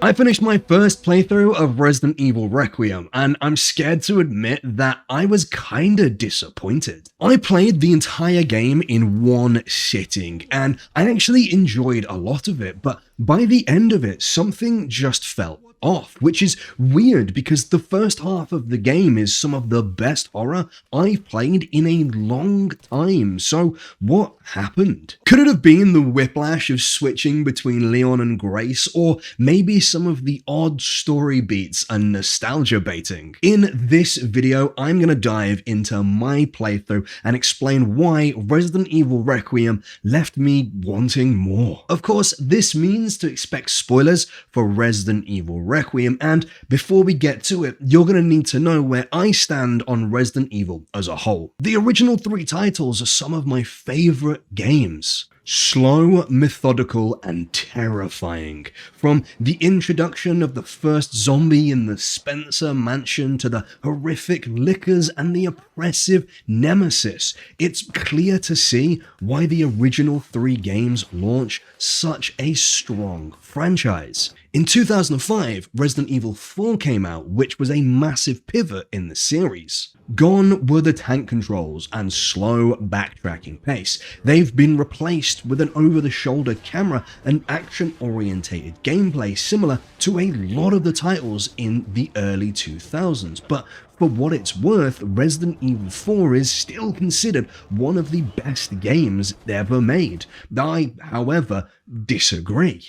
I finished my first playthrough of Resident Evil Requiem, and I'm scared to admit that I was kinda disappointed. I played the entire game in one sitting, and I actually enjoyed a lot of it, but by the end of it, something just felt off, which is weird because the first half of the game is some of the best horror I've played in a long time. So what happened? Could it have been the whiplash of switching between Leon and Grace, or maybe some of the odd story beats and nostalgia baiting? In this video, I'm going to dive into my playthrough and explain why Resident Evil Requiem left me wanting more. Of course, this means to expect spoilers for Resident Evil Requiem, and before we get to it, you're going to need to know where I stand on Resident Evil as a whole. The original 3 titles are some of my favorite games. Slow, methodical, and terrifying. From the introduction of the first zombie in the Spencer mansion to the horrific lickers and the oppressive nemesis, it's clear to see why the original 3 games launch such a strong franchise. In 2005, Resident Evil 4 came out, which was a massive pivot in the series. Gone were the tank controls and slow backtracking pace. They've been replaced with an over-the-shoulder camera and action-orientated gameplay similar to a lot of the titles in the early 2000s, but for what it's worth, Resident Evil 4 is still considered one of the best games ever made. I, however, disagree.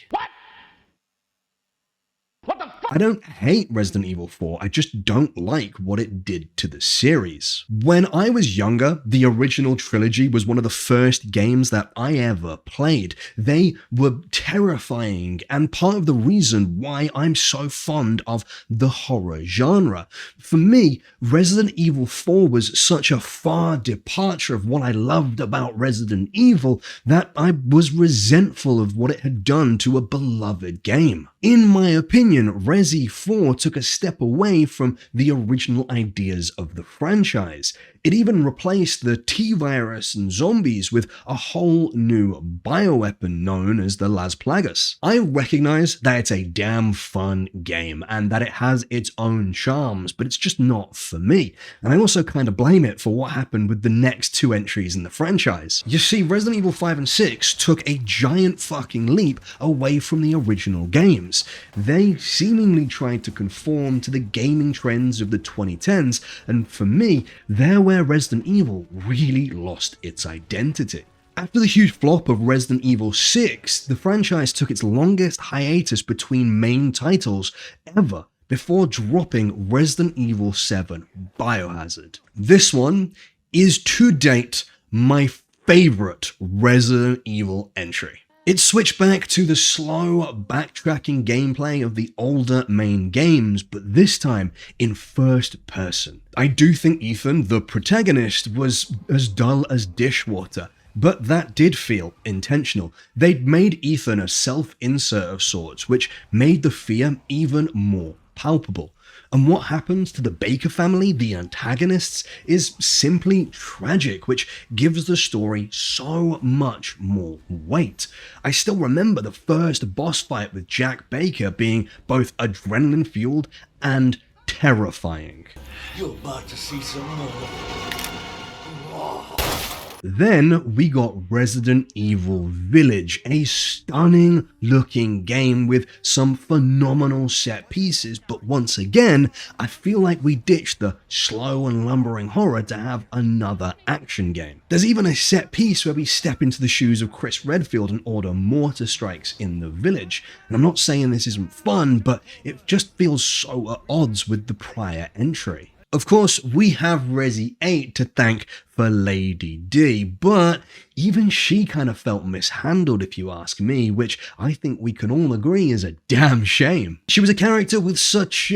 I don't hate Resident Evil 4, I just don't like what it did to the series. When I was younger, the original trilogy was one of the first games that I ever played. They were terrifying and part of the reason why I'm so fond of the horror genre. For me, Resident Evil 4 was such a far departure of what I loved about Resident Evil that I was resentful of what it had done to a beloved game. In my opinion, Resi 4 took a step away from the original ideas of the franchise. It even replaced the T-virus and zombies with a whole new bioweapon known as the Las Plagas. I recognize that it's a damn fun game and that it has its own charms, but it's just not for me. And I also kind of blame it for what happened with the next 2 entries in the franchise. You see, Resident Evil 5 and 6 took a giant fucking leap away from the original games. They seemingly tried to conform to the gaming trends of the 2010s, and for me, they're where Resident Evil really lost its identity. After the huge flop of Resident Evil 6, the franchise took its longest hiatus between main titles ever before dropping Resident Evil 7 Biohazard. This one is to date my favorite Resident Evil entry. It switched back to the slow, backtracking gameplay of the older main games, but this time in first person. I do think Ethan, the protagonist, was as dull as dishwater, but that did feel intentional. They'd made Ethan a self-insert of sorts, which made the fear even more palpable. And what happens to the Baker family, the antagonists, is simply tragic, which gives the story so much more weight. I still remember the first boss fight with Jack Baker being both adrenaline-fueled and terrifying. You're about to see some more. Then we got Resident Evil Village, a stunning looking game with some phenomenal set pieces, but once again, I feel like we ditched the slow and lumbering horror to have another action game. There's even a set piece where we step into the shoes of Chris Redfield and order mortar strikes in the village, and I'm not saying this isn't fun, but it just feels so at odds with the prior entry. Of course, we have Resi 8 to thank for Lady D, but even she kind of felt mishandled if you ask me, which I think we can all agree is a damn shame. She was a character with such,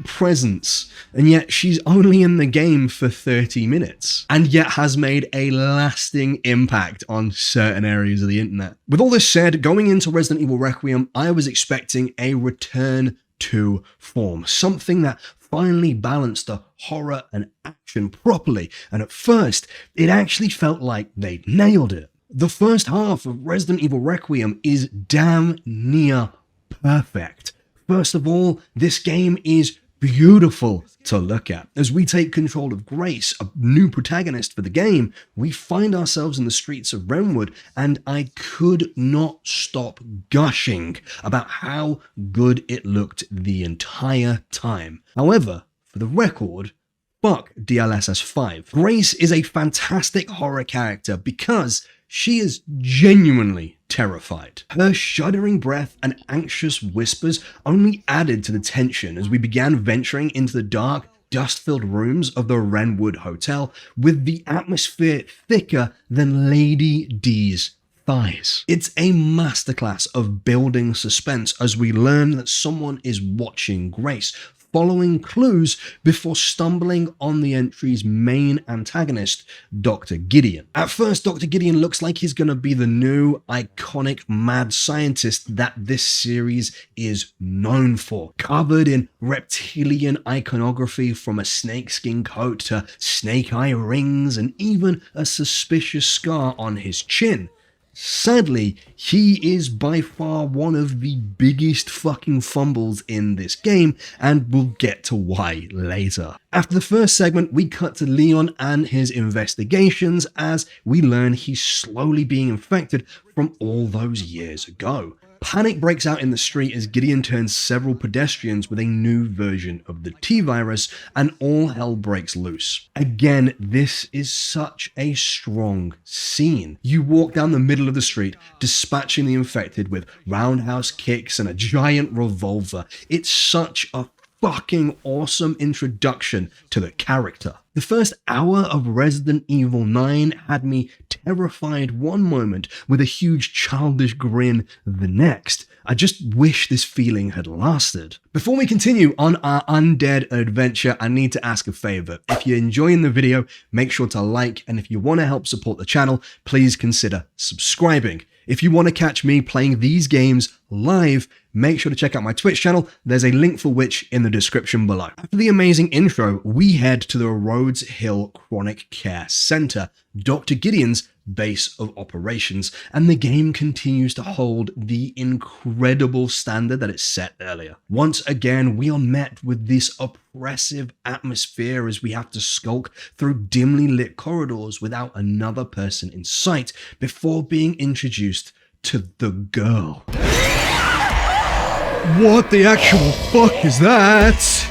presence, and yet she's only in the game for 30 minutes, and yet has made a lasting impact on certain areas of the internet. With all this said, going into Resident Evil Requiem, I was expecting a return to form, something that finally balanced the horror and action properly, and at first, it actually felt like they'd nailed it. The first half of Resident Evil Requiem is damn near perfect. First of all, this game is beautiful to look at. As we take control of Grace, a new protagonist for the game, we find ourselves in the streets of Renwood, and I could not stop gushing about how good it looked the entire time. However, for the record, fuck DLSS 5. Grace is a fantastic horror character because she is genuinely terrified. Her shuddering breath and anxious whispers only added to the tension as we began venturing into the dark, dust-filled rooms of the Renwood Hotel, with the atmosphere thicker than Lady D's thighs. It's a masterclass of building suspense as we learn that someone is watching Grace, following clues before stumbling on the entry's main antagonist, Dr. Gideon. At first, Dr. Gideon looks like he's gonna be the new, iconic mad scientist that this series is known for. Covered in reptilian iconography from a snakeskin coat to snake eye rings and even a suspicious scar on his chin. Sadly, he is by far one of the biggest fucking fumbles in this game, and we'll get to why later. After the first segment, we cut to Leon and his investigations as we learn he's slowly being infected from all those years ago. Panic breaks out in the street as Gideon turns several pedestrians with a new version of the T-virus, and all hell breaks loose. Again, this is such a strong scene. You walk down the middle of the street, dispatching the infected with roundhouse kicks and a giant revolver. It's such a fucking awesome introduction to the character. The first hour of Resident Evil 9 had me terrified one moment with a huge childish grin the next. I just wish this feeling had lasted. Before we continue on our undead adventure, I need to ask a favor. If you're enjoying the video, make sure to like, and if you want to help support the channel, please consider subscribing. If you want to catch me playing these games live, make sure to check out my Twitch channel. There's a link for which in the description below. After the amazing intro, we head to the Rhodes Hill Chronic Care Center, Dr. Gideon's base of operations, and the game continues to hold the incredible standard that it set earlier. Once again, we are met with this oppressive atmosphere as we have to skulk through dimly lit corridors without another person in sight before being introduced to the girl. What the actual fuck is that?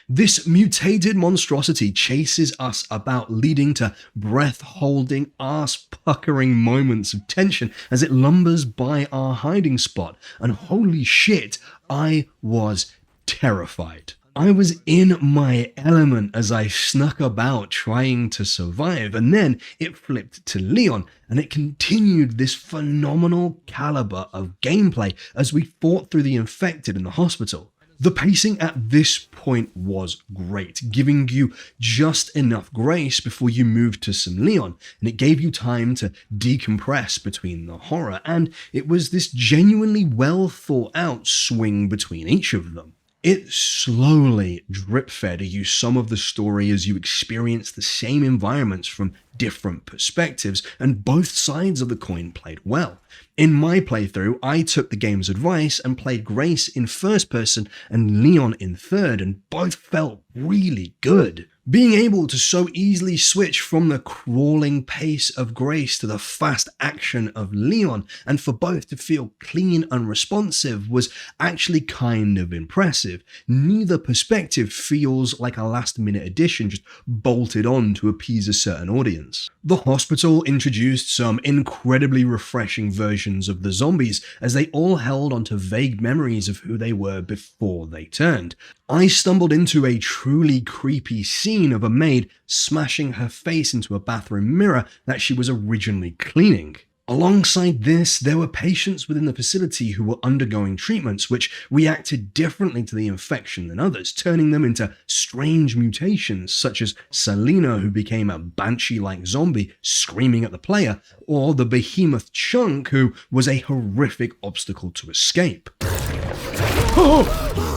This mutated monstrosity chases us about, leading to breath-holding, ass-puckering moments of tension as it lumbers by our hiding spot, and holy shit, I was terrified. I was in my element as I snuck about trying to survive, and then it flipped to Leon, and it continued this phenomenal caliber of gameplay as we fought through the infected in the hospital. The pacing at this point was great, giving you just enough grace before you moved to some Leon, and it gave you time to decompress between the horror, and it was this genuinely well thought out swing between each of them. It slowly drip-fed you some of the story as you experienced the same environments from different perspectives, and both sides of the coin played well. In my playthrough, I took the game's advice and played Grace in first person and Leon in third, and both felt really good. Being able to so easily switch from the crawling pace of Grace to the fast action of Leon, and for both to feel clean and responsive, was actually kind of impressive. Neither perspective feels like a last-minute addition just bolted on to appease a certain audience. The hospital introduced some incredibly refreshing versions of the zombies as they all held onto vague memories of who they were before they turned. I stumbled into a truly creepy scene of a maid smashing her face into a bathroom mirror that she was originally cleaning. Alongside this, there were patients within the facility who were undergoing treatments which reacted differently to the infection than others, turning them into strange mutations such as Selena, who became a banshee-like zombie screaming at the player, or the behemoth Chunk, who was a horrific obstacle to escape. Oh,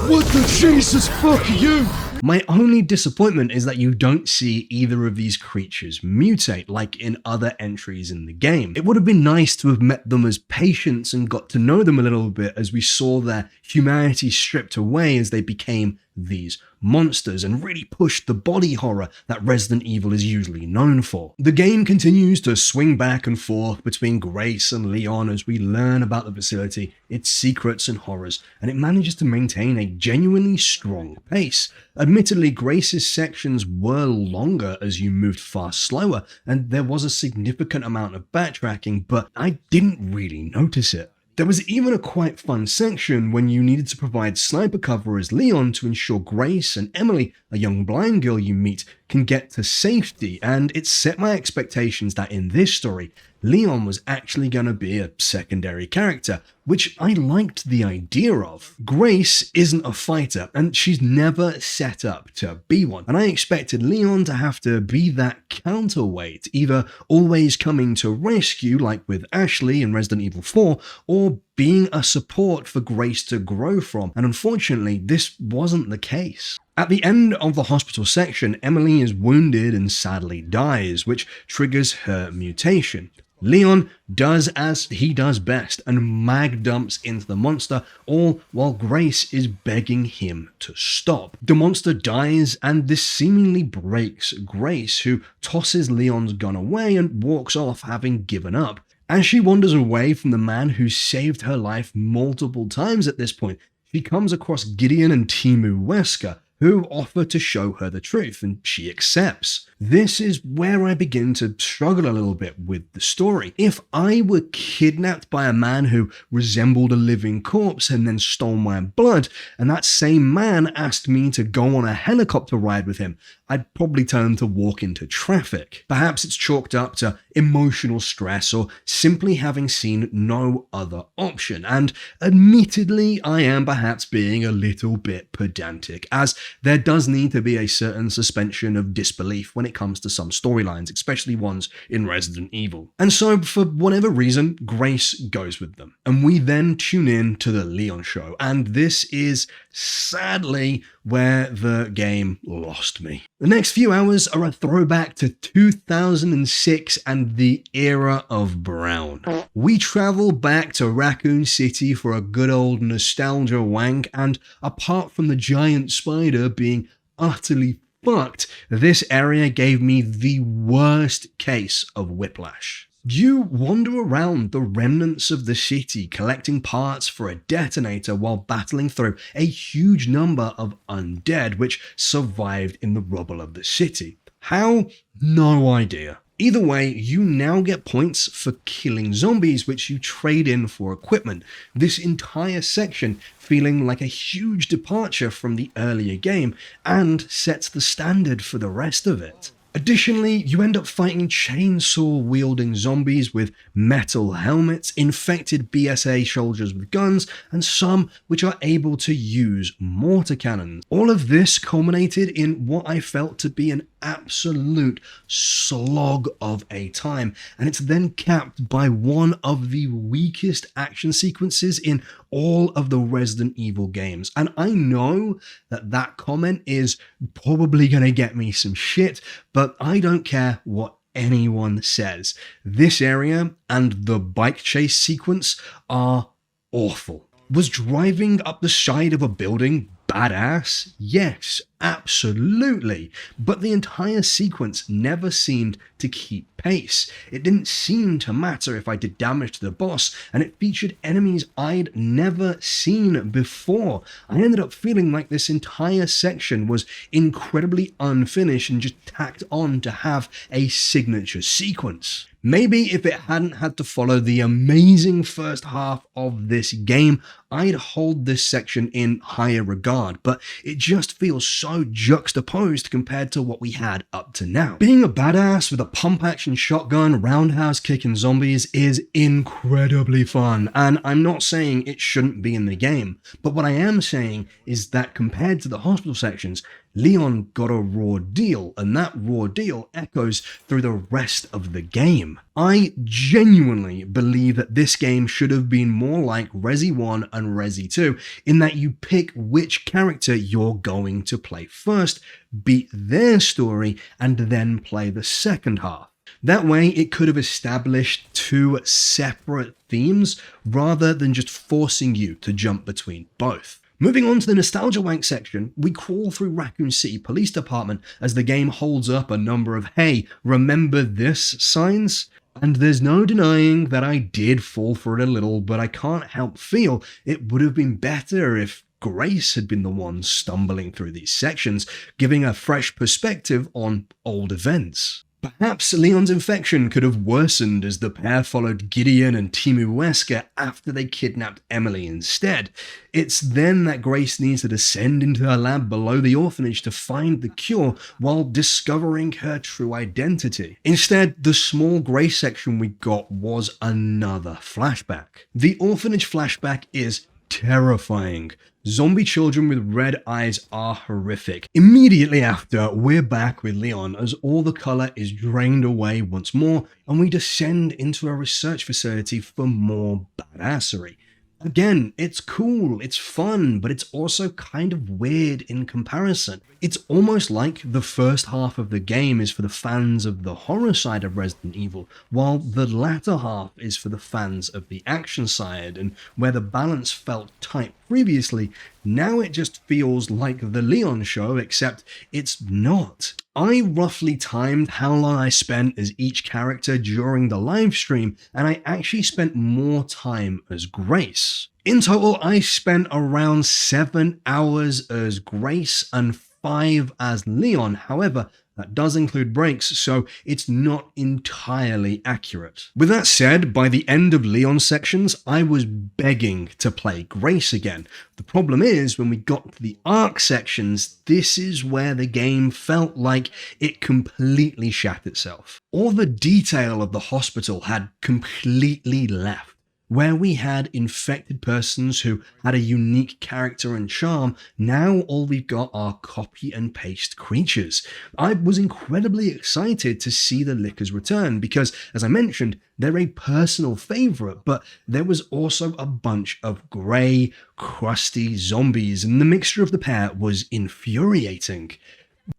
what the Jesus fuck are you? My only disappointment is that you don't see either of these creatures mutate like in other entries in the game. It would have been nice to have met them as patients and got to know them a little bit as we saw their humanity stripped away as they became these monsters and really pushed the body horror that Resident Evil is usually known for. The game continues to swing back and forth between Grace and Leon as we learn about the facility, its secrets and horrors, and it manages to maintain a genuinely strong pace. Admittedly, Grace's sections were longer as you moved far slower, and there was a significant amount of backtracking, but I didn't really notice it. There was even a quite fun section when you needed to provide sniper cover as Leon to ensure Grace and Emily, a young blind girl you meet, can get to safety, and it set my expectations that in this story, Leon was actually going to be a secondary character, which I liked the idea of. Grace isn't a fighter, and she's never set up to be one, and I expected Leon to have to be that counterweight, either always coming to rescue like with Ashley in Resident Evil 4, or being a support for Grace to grow from, and unfortunately this wasn't the case. At the end of the hospital section, Emily is wounded and sadly dies, which triggers her mutation. Leon does as he does best and mag dumps into the monster, all while Grace is begging him to stop. The monster dies, and this seemingly breaks Grace, who tosses Leon's gun away and walks off having given up. As she wanders away from the man who saved her life multiple times at this point, she comes across Gideon and Timu Wesker, who offer to show her the truth, and she accepts. This is where I begin to struggle a little bit with the story. If I were kidnapped by a man who resembled a living corpse and then stole my blood, and that same man asked me to go on a helicopter ride with him, I'd probably turn to walk into traffic. Perhaps it's chalked up to emotional stress or simply having seen no other option, and admittedly I am perhaps being a little bit pedantic, as there does need to be a certain suspension of disbelief when it comes to some storylines, especially ones in Resident Evil. And so, for whatever reason, Grace goes with them. And we then tune in to the Leon show, and this is sadly where the game lost me. The next few hours are a throwback to 2006 and the era of Brown. We travel back to Raccoon City for a good old nostalgia wank, and apart from the giant spider being utterly fucked, this area gave me the worst case of whiplash. You wander around the remnants of the city collecting parts for a detonator while battling through a huge number of undead which survived in the rubble of the city. How? No idea. Either way, you now get points for killing zombies, which you trade in for equipment. This entire section feeling like a huge departure from the earlier game and sets the standard for the rest of it. Additionally, you end up fighting chainsaw-wielding zombies with metal helmets, infected BSA soldiers with guns, and some which are able to use mortar cannons. All of this culminated in what I felt to be an absolute slog of a time, and it's then capped by one of the weakest action sequences in all of the Resident Evil games. And I know that that comment is probably going to get me some shit, but I don't care what anyone says. This area and the bike chase sequence are awful. Was driving up the side of a building badass? Yes, absolutely. But the entire sequence never seemed to keep pace. It didn't seem to matter if I did damage to the boss, and it featured enemies I'd never seen before. I ended up feeling like this entire section was incredibly unfinished and just tacked on to have a signature sequence. Maybe if it hadn't had to follow the amazing first half of this game, I'd hold this section in higher regard, but it just feels so juxtaposed compared to what we had up to now. Being a badass with a pump-action shotgun, roundhouse kicking zombies is incredibly fun, and I'm not saying it shouldn't be in the game, but what I am saying is that compared to the hospital sections, Leon got a raw deal, and that raw deal echoes through the rest of the game. I genuinely believe that this game should have been more like Resi 1 and Resi 2, in that you pick which character you're going to play first, beat their story, and then play the second half. That way, it could have established two separate themes rather than just forcing you to jump between both. Moving on to the Nostalgia Wank section, we crawl through Raccoon City Police Department as the game holds up a number of "Hey, remember this" signs. And there's no denying that I did fall for it a little, but I can't help feel it would have been better if Grace had been the one stumbling through these sections, giving a fresh perspective on old events. Perhaps Leon's infection could have worsened as the pair followed Gideon and Timu Wesker after they kidnapped Emily instead. It's then that Grace needs to descend into her lab below the orphanage to find the cure while discovering her true identity. Instead, the small Grace section we got was another flashback. The orphanage flashback is terrifying. Zombie children with red eyes are horrific. Immediately after, we're back with Leon as all the color is drained away once more, and we descend into a research facility for more badassery. Again, it's cool, it's fun, but it's also kind of weird in comparison. It's almost like the first half of the game is for the fans of the horror side of Resident Evil, while the latter half is for the fans of the action side, and where the balance felt tight previously, now it just feels like the Leon show, except it's not. I roughly timed how long I spent as each character during the live stream, and I actually spent more time as Grace. In total, I spent around 7 hours as Grace and 5 as Leon. However, that does include breaks, so it's not entirely accurate. With that said, by the end of Leon's sections, I was begging to play Grace again. The problem is, when we got to the Ark sections, this is where the game felt like it completely shat itself. All the detail of the hospital had completely left. Where we had infected persons who had a unique character and charm, now all we've got are copy and paste creatures. I was incredibly excited to see the Lickers return because, as I mentioned, they're a personal favourite, but there was also a bunch of grey, crusty zombies, and the mixture of the pair was infuriating.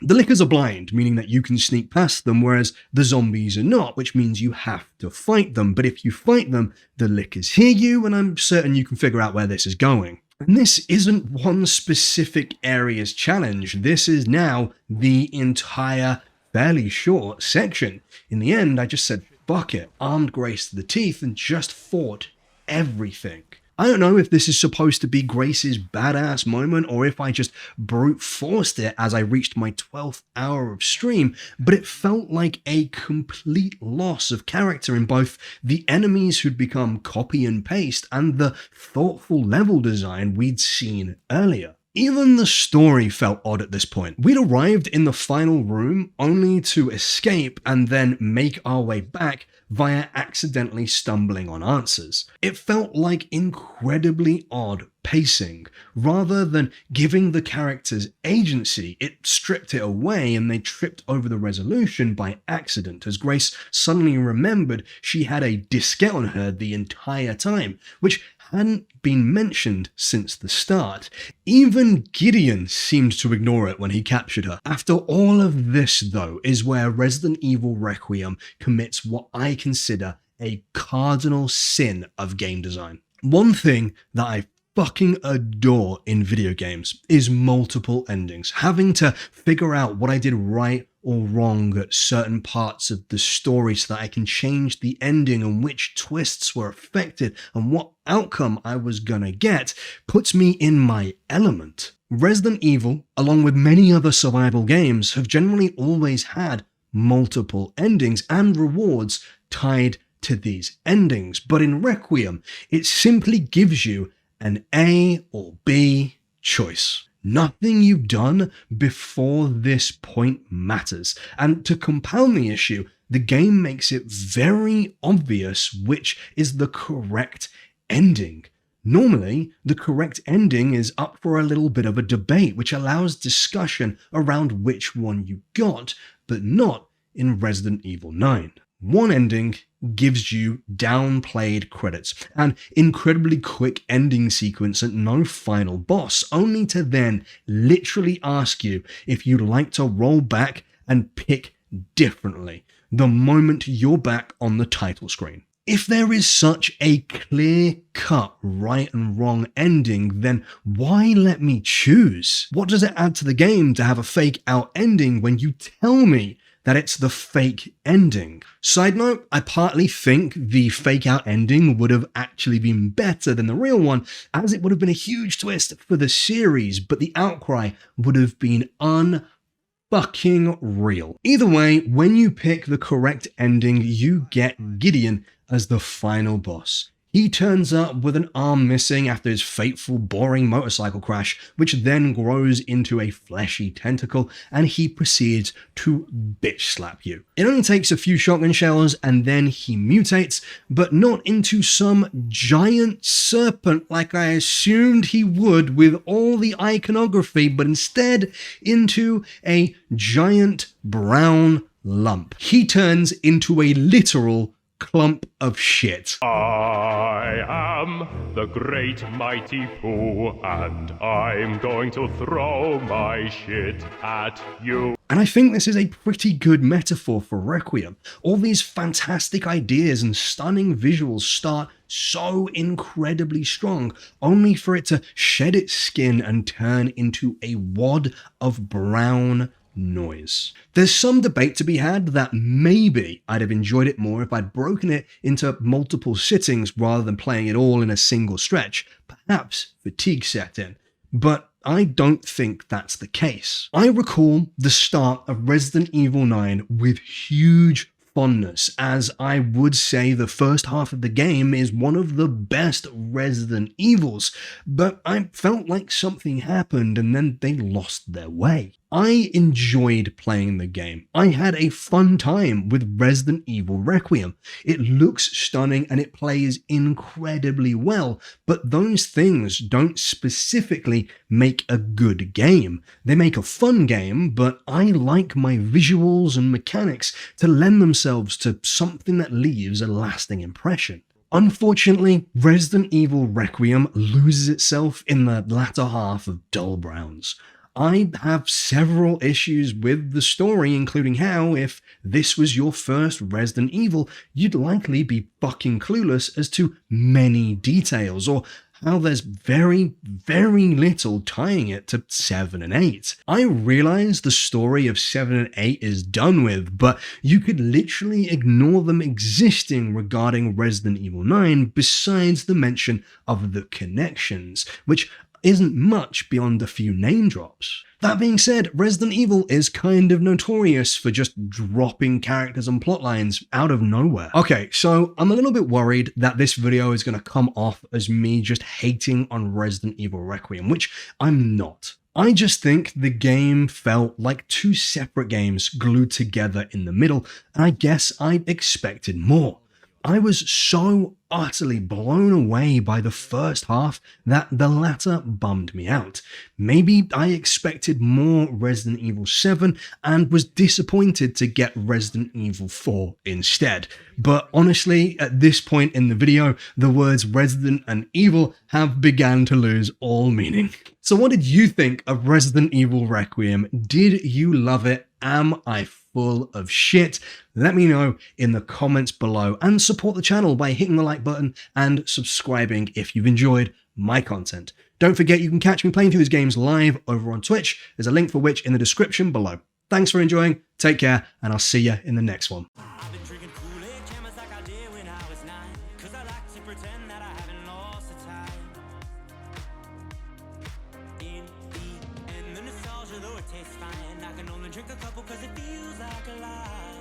The Lickers are blind, meaning that you can sneak past them, whereas the zombies are not, which means you have to fight them. But if you fight them, the Lickers hear you, and I'm certain you can figure out where this is going. And this isn't one specific area's challenge. This is now the entire fairly short section. In the end, I just said, fuck it, armed Grace to the teeth, and just fought everything. I don't know if this is supposed to be Grace's badass moment or if I just brute forced it as I reached my 12th hour of stream, but it felt like a complete loss of character in both the enemies who'd become copy and paste and the thoughtful level design we'd seen earlier. Even the story felt odd at this point. We'd arrived in the final room only to escape and then make our way back via accidentally stumbling on answers. It felt like incredibly odd pacing. Rather than giving the characters agency, it stripped it away and they tripped over the resolution by accident as Grace suddenly remembered she had a diskette on her the entire time, which hadn't been mentioned since the start. Even Gideon seemed to ignore it when he captured her. After all of this, though, is where Resident Evil Requiem commits what I consider a cardinal sin of game design. One thing that I fucking adore in video games is multiple endings. Having to figure out what I did right or wrong at certain parts of the story so that I can change the ending and which twists were affected and what outcome I was gonna get puts me in my element. Resident Evil, along with many other survival games, have generally always had multiple endings and rewards tied to these endings, but in Requiem, it simply gives you an A or B choice. Nothing you've done before this point matters, and to compound the issue, the game makes it very obvious which is the correct ending. Normally, the correct ending is up for a little bit of a debate, which allows discussion around which one you got, but not in Resident Evil 9. One ending gives you downplayed credits, an incredibly quick ending sequence and no final boss, only to then literally ask you if you'd like to roll back and pick differently the moment you're back on the title screen. If there is such a clear-cut right and wrong ending, then why let me choose? What does it add to the game to have a fake out ending when you tell me that it's the fake ending? Side note, I partly think the fake out ending would have actually been better than the real one, as it would have been a huge twist for the series, but the outcry would have been unfucking real. Either way, when you pick the correct ending, you get Gideon as the final boss. He turns up with an arm missing after his fateful, boring motorcycle crash, which then grows into a fleshy tentacle, and he proceeds to bitch slap you. It only takes a few shotgun shells, and then he mutates, but not into some giant serpent like I assumed he would with all the iconography, but instead into a giant brown lump. He turns into a literal clump of shit. I am the great mighty Pooh, and I'm going to throw my shit at you. And I think this is a pretty good metaphor for Requiem. All these fantastic ideas and stunning visuals start so incredibly strong, only for it to shed its skin and turn into a wad of brown noise. There's some debate to be had that maybe I'd have enjoyed it more if I'd broken it into multiple sittings rather than playing it all in a single stretch. Perhaps fatigue set in. But I don't think that's the case. I recall the start of Resident Evil 9 with huge fondness, as I would say the first half of the game is one of the best Resident Evils, but I felt like something happened and then they lost their way. I enjoyed playing the game. I had a fun time with Resident Evil Requiem. It looks stunning and it plays incredibly well, but those things don't specifically make a good game. They make a fun game, but I like my visuals and mechanics to lend themselves to something that leaves a lasting impression. Unfortunately, Resident Evil Requiem loses itself in the latter half of dull browns. I have several issues with the story, including how, if this was your first Resident Evil, you'd likely be fucking clueless as to many details, or how there's very, very little tying it to 7 and 8. I realize the story of 7 and 8 is done with, but you could literally ignore them existing regarding Resident Evil 9 besides the mention of the connections, which isn't much beyond a few name drops. That being said, Resident Evil is kind of notorious for just dropping characters and plot lines out of nowhere. Okay, so I'm a little bit worried that this video is going to come off as me just hating on Resident Evil Requiem, which I'm not. I just think the game felt like two separate games glued together in the middle, and I guess I expected more. I was so utterly blown away by the first half that the latter bummed me out. Maybe I expected more Resident Evil 7 and was disappointed to get Resident Evil 4 instead. But honestly, at this point in the video, the words Resident and Evil have begun to lose all meaning. So what did you think of Resident Evil Requiem? Did you love it? Am I full of shit? Let me know in the comments below, and support the channel by hitting the like button and subscribing if you've enjoyed my content. Don't forget you can catch me playing through these games live over on Twitch. There's a link for which in the description below. Thanks for enjoying, take care, and I'll see you in the next one. Though it tastes fine, I can only drink a couple cause it feels like a lie.